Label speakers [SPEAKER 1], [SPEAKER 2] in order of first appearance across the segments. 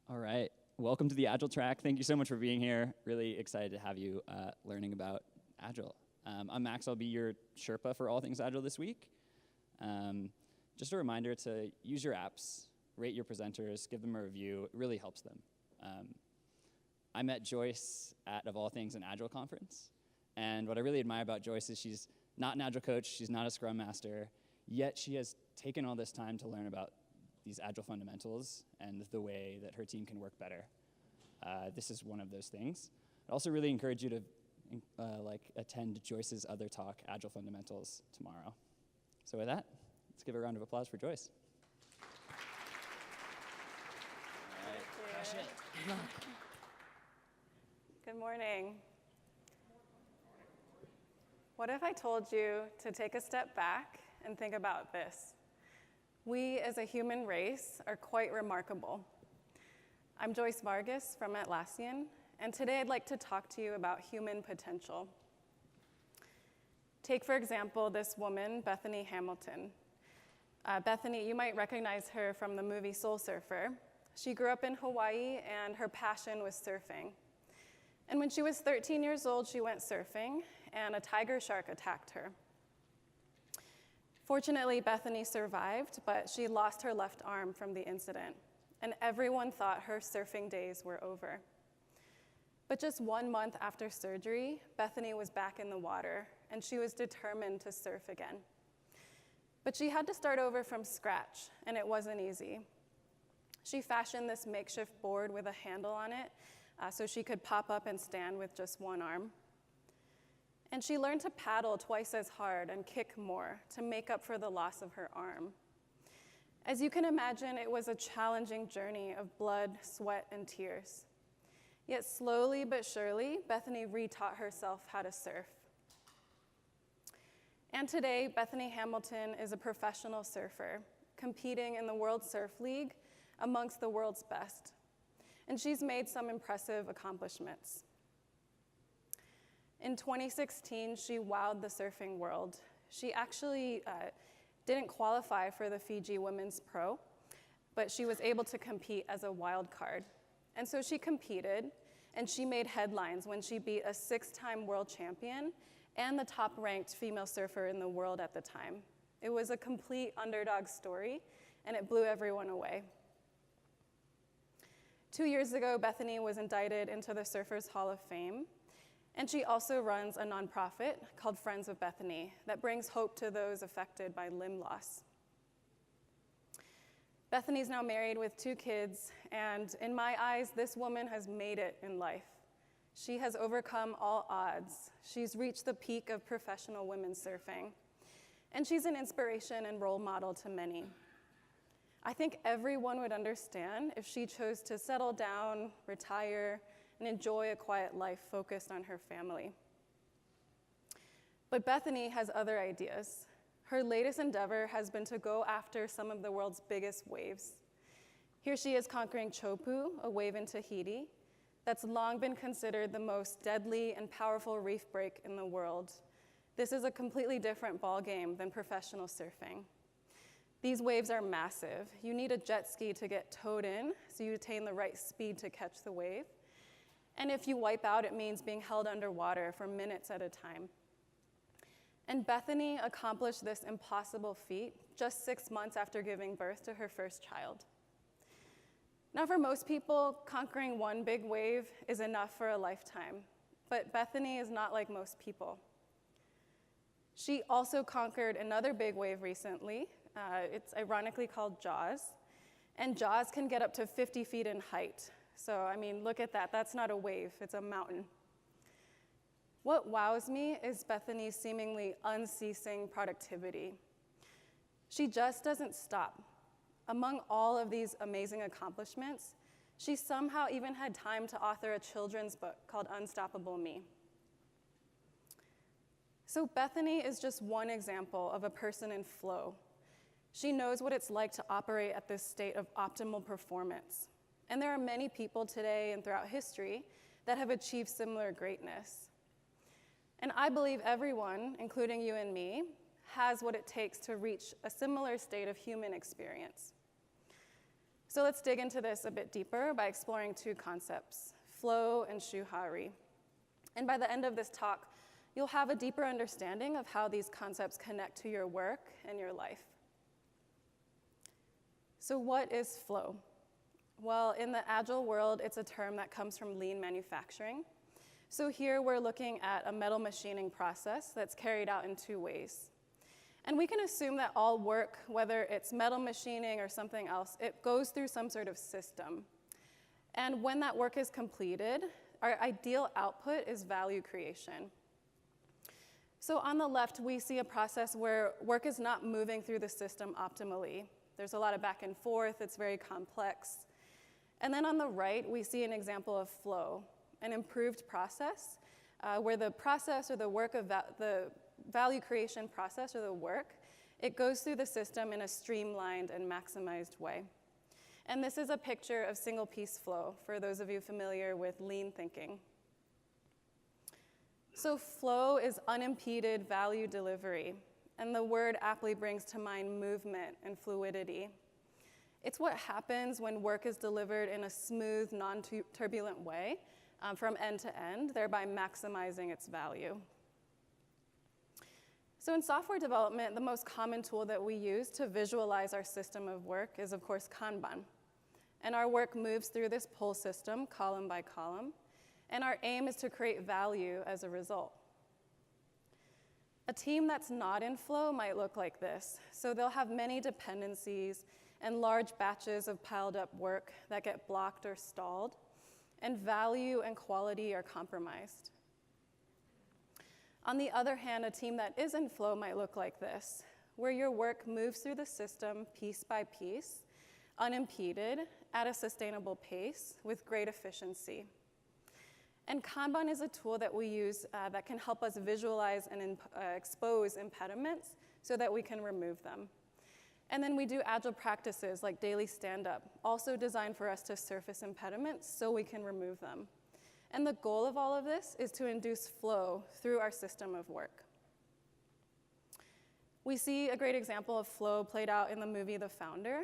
[SPEAKER 1] All right. Welcome to the Agile track. Thank you so much for being here. Really excited to have you learning about Agile. I'm Max. I'll be your Sherpa for all things Agile this week. Just a reminder to use your apps, rate your presenters, give them a review. It really helps them. I met Joyce at, of all things, an Agile conference. And what I really admire about Joyce is she's not an Agile coach, she's not a Scrum Master, yet she has taken all this time to learn about these Agile fundamentals and the way that her team can work better. This is one of those things. I'd also really encourage you to attend Joyce's other talk, Agile Fundamentals, tomorrow. So with that, let's give a round of applause for Joyce.
[SPEAKER 2] All right, crush it. Good luck. Good morning. What if I told you to take a step back and think about this? We as a human race are quite remarkable. I'm Joyce Vargas from Atlassian, and today I'd like to talk to you about human potential. Take, for example, this woman, Bethany Hamilton. Bethany, you might recognize her from the movie Soul Surfer. She grew up in Hawaii, and her passion was surfing. And when she was 13 years old, she went surfing, and a tiger shark attacked her. Fortunately, Bethany survived, but she lost her left arm from the incident, and everyone thought her surfing days were over. But just 1 month after surgery, Bethany was back in the water, and she was determined to surf again. But she had to start over from scratch, and it wasn't easy. She fashioned this makeshift board with a handle on it, so she could pop up and stand with just one arm. And she learned to paddle twice as hard and kick more to make up for the loss of her arm. As you can imagine, it was a challenging journey of blood, sweat, and tears. Yet slowly but surely, Bethany retaught herself how to surf. And today, Bethany Hamilton is a professional surfer, competing in the World Surf League amongst the world's best. And she's made some impressive accomplishments. In 2016, she wowed the surfing world. She actually didn't qualify for the Fiji Women's Pro, but she was able to compete as a wild card. And so she competed, and she made headlines when she beat a 6-time world champion and the top-ranked female surfer in the world at the time. It was a complete underdog story, and it blew everyone away. 2 years ago, Bethany was indicted into the Surfers Hall of Fame, and she also runs a nonprofit called Friends of Bethany that brings hope to those affected by limb loss. Bethany's now married with 2 kids, and in my eyes, this woman has made it in life. She has overcome all odds. She's reached the peak of professional women's surfing, and she's an inspiration and role model to many. I think everyone would understand if she chose to settle down, retire, and enjoy a quiet life focused on her family. But Bethany has other ideas. Her latest endeavor has been to go after some of the world's biggest waves. Here she is conquering Chopu, a wave in Tahiti, that's long been considered the most deadly and powerful reef break in the world. This is a completely different ballgame than professional surfing. These waves are massive. You need a jet ski to get towed in, so you attain the right speed to catch the wave. And if you wipe out, it means being held underwater for minutes at a time. And Bethany accomplished this impossible feat just 6 months after giving birth to her first child. Now, for most people, conquering one big wave is enough for a lifetime. But Bethany is not like most people. She also conquered another big wave recently. It's ironically called Jaws. And Jaws can get up to 50 feet in height. So, I mean, look at that. That's not a wave, it's a mountain. What wows me is Bethany's seemingly unceasing productivity. She just doesn't stop. Among all of these amazing accomplishments, she somehow even had time to author a children's book called Unstoppable Me. So Bethany is just one example of a person in flow. She knows what it's like to operate at this state of optimal performance. And there are many people today and throughout history that have achieved similar greatness. And I believe everyone, including you and me, has what it takes to reach a similar state of human experience. So let's dig into this a bit deeper by exploring two concepts, flow and shuhari. And by the end of this talk, you'll have a deeper understanding of how these concepts connect to your work and your life. So what is flow? Well, in the Agile world, it's a term that comes from lean manufacturing. So here we're looking at a metal machining process that's carried out in two ways. And we can assume that all work, whether it's metal machining or something else, it goes through some sort of system. And when that work is completed, our ideal output is value creation. So on the left, we see a process where work is not moving through the system optimally. There's a lot of back and forth, it's very complex. And then on the right, we see an example of flow, an improved process where the process or the work of the value creation process or the work, it goes through the system in a streamlined and maximized way. And this is a picture of single piece flow for those of you familiar with lean thinking. So flow is unimpeded value delivery, and the word aptly brings to mind movement and fluidity. It's what happens when work is delivered in a smooth, non-turbulent way from end to end, thereby maximizing its value. So in software development, the most common tool that we use to visualize our system of work is, of course, Kanban. And our work moves through this pull system, column by column, and our aim is to create value as a result. A team that's not in flow might look like this. So they'll have many dependencies and large batches of piled up work that get blocked or stalled, and value and quality are compromised. On the other hand, a team that is in flow might look like this, where your work moves through the system piece by piece, unimpeded, at a sustainable pace, with great efficiency. And Kanban is a tool that we use that can help us visualize and expose impediments so that we can remove them. And then we do agile practices like daily stand-up, also designed for us to surface impediments so we can remove them. And the goal of all of this is to induce flow through our system of work. We see a great example of flow played out in the movie The Founder,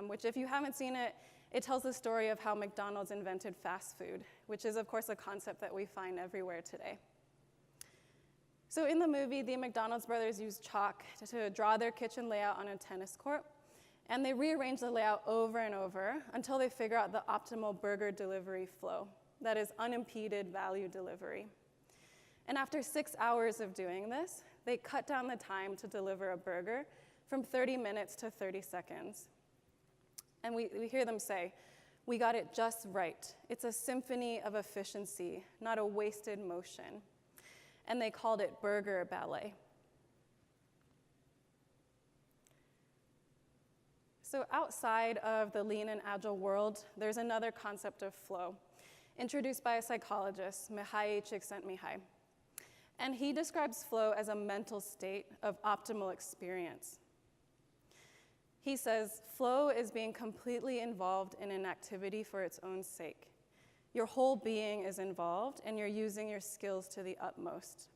[SPEAKER 2] which if you haven't seen it, it tells the story of how McDonald's invented fast food, which is of course a concept that we find everywhere today. So in the movie, the McDonald's brothers used chalk to draw their kitchen layout on a tennis court, and they rearrange the layout over and over until they figure out the optimal burger delivery flow, that is unimpeded value delivery. And after 6 hours of doing this, they cut down the time to deliver a burger from 30 minutes to 30 seconds. And we hear them say, "We got it just right. It's a symphony of efficiency, not a wasted motion." And they called it burger ballet. So outside of the lean and agile world, there's another concept of flow, introduced by a psychologist, Mihai Csikszentmihalyi. And he describes flow as a mental state of optimal experience. He says, flow is being completely involved in an activity for its own sake. Your whole being is involved, and you're using your skills to the utmost.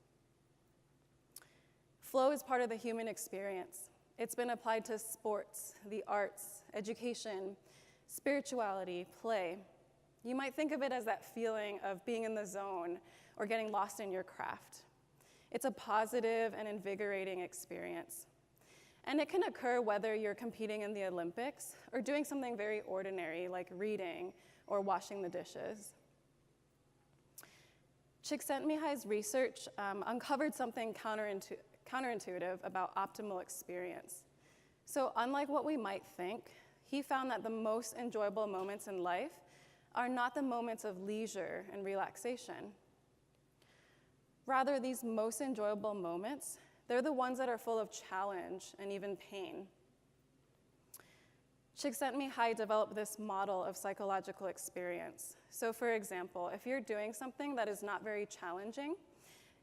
[SPEAKER 2] Flow is part of the human experience. It's been applied to sports, the arts, education, spirituality, play. You might think of it as that feeling of being in the zone or getting lost in your craft. It's a positive and invigorating experience. And it can occur whether you're competing in the Olympics or doing something very ordinary like reading or washing the dishes. Csikszentmihalyi's research uncovered something counterintuitive about optimal experience. So unlike what we might think, he found that the most enjoyable moments in life are not the moments of leisure and relaxation. Rather, these most enjoyable moments, they're the ones that are full of challenge and even pain. Csikszentmihalyi developed this model of psychological experience. So for example, if you're doing something that is not very challenging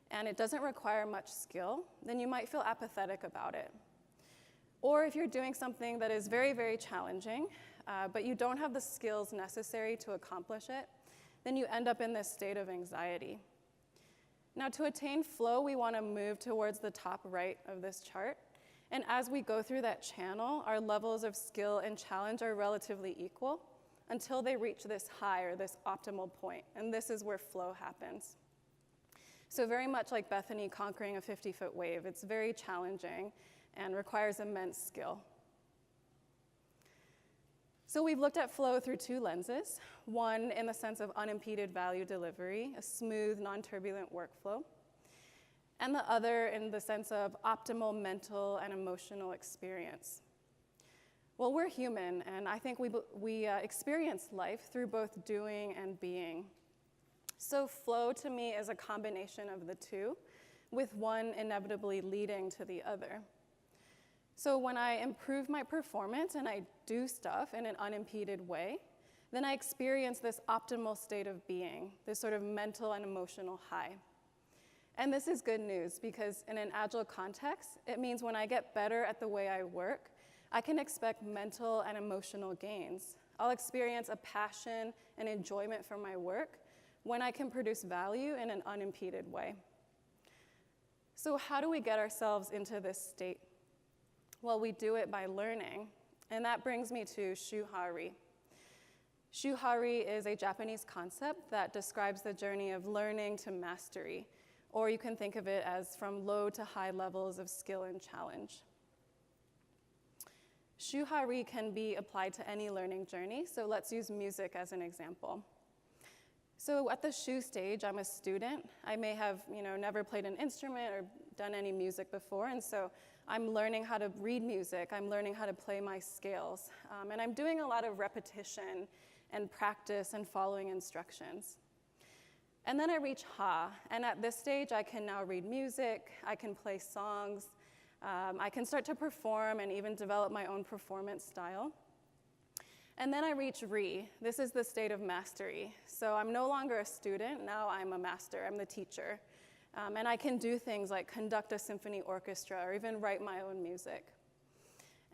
[SPEAKER 2] and it doesn't require much skill, then you might feel apathetic about it. Or if you're doing something that is very, very challenging, but you don't have the skills necessary to accomplish it, then you end up in this state of anxiety. Now, to attain flow, we want to move towards the top right of this chart, And as we go through that channel, our levels of skill and challenge are relatively equal until they reach this high or this optimal point. And this is where flow happens. So very much like Bethany conquering a 50-foot wave, it's very challenging and requires immense skill. So we've looked at flow through two lenses, one in the sense of unimpeded value delivery, a smooth, non-turbulent workflow, and the other in the sense of optimal mental and emotional experience. Well, we're human, and I think we experience life through both doing and being. So flow to me is a combination of the two, with one inevitably leading to the other. So when I improve my performance and I do stuff in an unimpeded way, then I experience this optimal state of being, this sort of mental and emotional high. And this is good news because in an agile context, it means when I get better at the way I work, I can expect mental and emotional gains. I'll experience a passion and enjoyment for my work when I can produce value in an unimpeded way. So how do we get ourselves into this state? Well, we do it by learning, and that brings me to Shuhari. Shuhari is a Japanese concept that describes the journey of learning to mastery, or you can think of it as from low to high levels of skill and challenge. Shuhari can be applied to any learning journey, so let's use music as an example. So at the Shu stage, I'm a student. I may have never played an instrument or done any music before, and so I'm learning how to read music. I'm learning how to play my scales, and I'm doing a lot of repetition and practice and following instructions. And then I reach Ha, and at this stage, I can now read music, I can play songs, I can start to perform and even develop my own performance style. And then I reach Ri. This is the state of mastery. So I'm no longer a student, now I'm a master, I'm the teacher. And I can do things like conduct a symphony orchestra or even write my own music.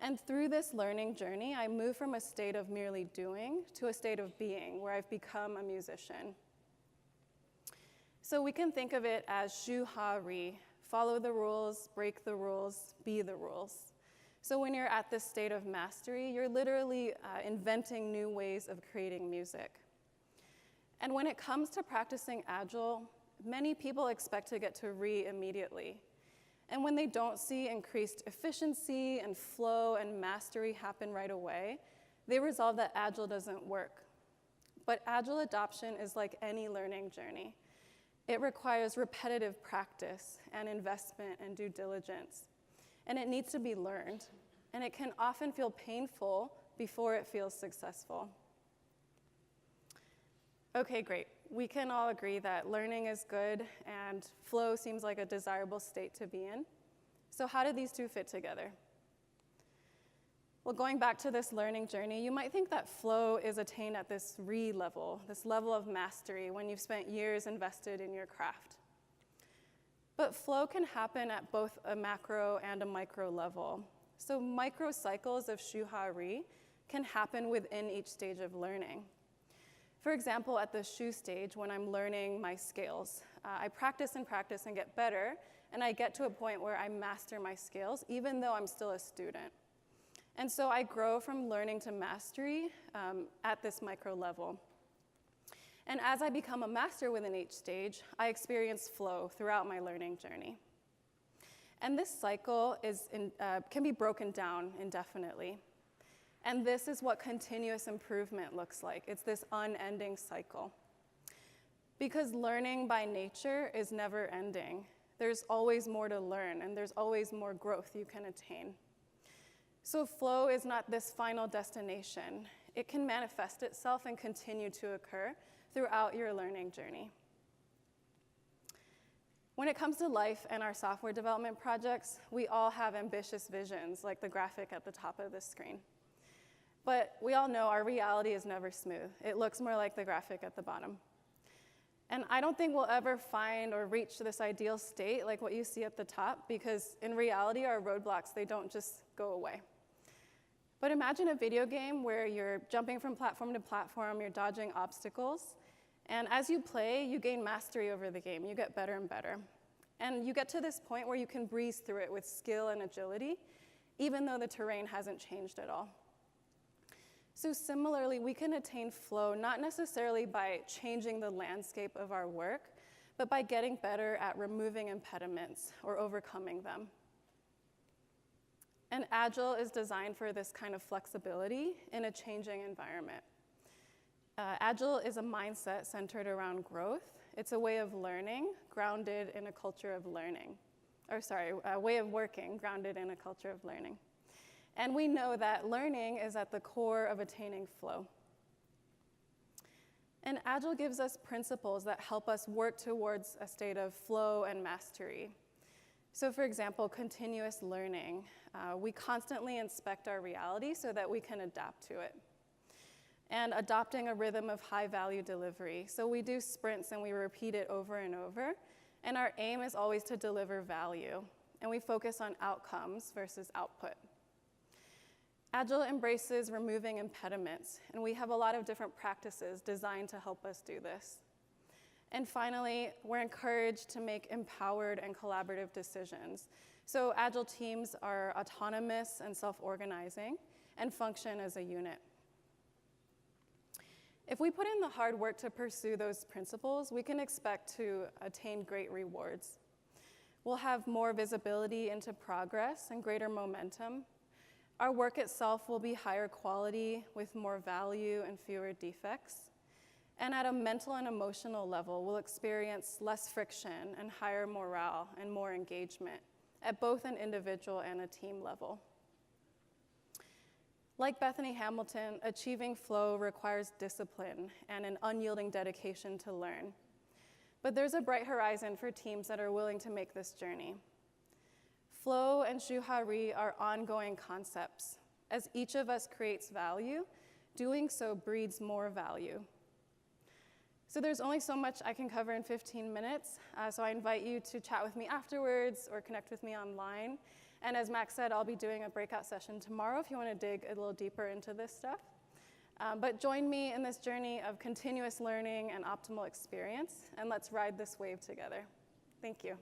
[SPEAKER 2] And through this learning journey, I move from a state of merely doing to a state of being, where I've become a musician. So we can think of it as Shu Ha Ri, follow the rules, break the rules, be the rules. So when you're at this state of mastery, you're literally inventing new ways of creating music. And when it comes to practicing Agile, many people expect to get to Ri immediately. And when they don't see increased efficiency and flow and mastery happen right away, they resolve that Agile doesn't work. But Agile adoption is like any learning journey. It requires repetitive practice and investment and due diligence. And it needs to be learned. And it can often feel painful before it feels successful. Okay, great. We can all agree that learning is good and flow seems like a desirable state to be in. So how do these two fit together? Well, going back to this learning journey, you might think that flow is attained at this Ri level, this level of mastery when you've spent years invested in your craft. But flow can happen at both a macro and a micro level. So micro cycles of Shu Ha Ri can happen within each stage of learning. For example, at the Shu stage, when I'm learning my scales, I practice and get better, and I get to a point where I master my scales, even though I'm still a student. And so I grow from learning to mastery at this micro level. And as I become a master within each stage, I experience flow throughout my learning journey. And this cycle can be broken down indefinitely. And this is what continuous improvement looks like. It's this unending cycle. Because learning by nature is never ending. There's always more to learn, and there's always more growth you can attain. So flow is not this final destination. It can manifest itself and continue to occur throughout your learning journey. When it comes to life and our software development projects, we all have ambitious visions, like the graphic at the top of the screen. But we all know our reality is never smooth. It looks more like the graphic at the bottom. And I don't think we'll ever find or reach this ideal state like what you see at the top, because in reality, our roadblocks, they don't just go away. But imagine a video game where you're jumping from platform to platform, you're dodging obstacles, and as you play, you gain mastery over the game. You get better and better. And you get to this point where you can breeze through it with skill and agility, even though the terrain hasn't changed at all. So similarly, we can attain flow not necessarily by changing the landscape of our work, but by getting better at removing impediments or overcoming them. And Agile is designed for this kind of flexibility in a changing environment. Agile is a mindset centered around growth. It's a way of learning grounded in a culture of learning. A way of working grounded in a culture of learning. And we know that learning is at the core of attaining flow. And Agile gives us principles that help us work towards a state of flow and mastery. So for example, continuous learning. We constantly inspect our reality so that we can adapt to it. And adopting a rhythm of high-value delivery. So we do sprints and we repeat it over and over. And our aim is always to deliver value. And we focus on outcomes versus output. Agile embraces removing impediments. And we have a lot of different practices designed to help us do this. And finally, we're encouraged to make empowered and collaborative decisions. So Agile teams are autonomous and self-organizing and function as a unit. If we put in the hard work to pursue those principles, we can expect to attain great rewards. We'll have more visibility into progress and greater momentum. Our work itself will be higher quality with more value and fewer defects. And at a mental and emotional level, we'll experience less friction and higher morale and more engagement at both an individual and a team level. Like Bethany Hamilton, achieving flow requires discipline and an unyielding dedication to learn. But there's a bright horizon for teams that are willing to make this journey. Flow and Shuhari are ongoing concepts. As each of us creates value, doing so breeds more value. So there's only so much I can cover in 15 minutes, so I invite you to chat with me afterwards or connect with me online. And as Max said, I'll be doing a breakout session tomorrow if you want to dig a little deeper into this stuff. But join me in this journey of continuous learning and optimal experience, and let's ride this wave together. Thank you.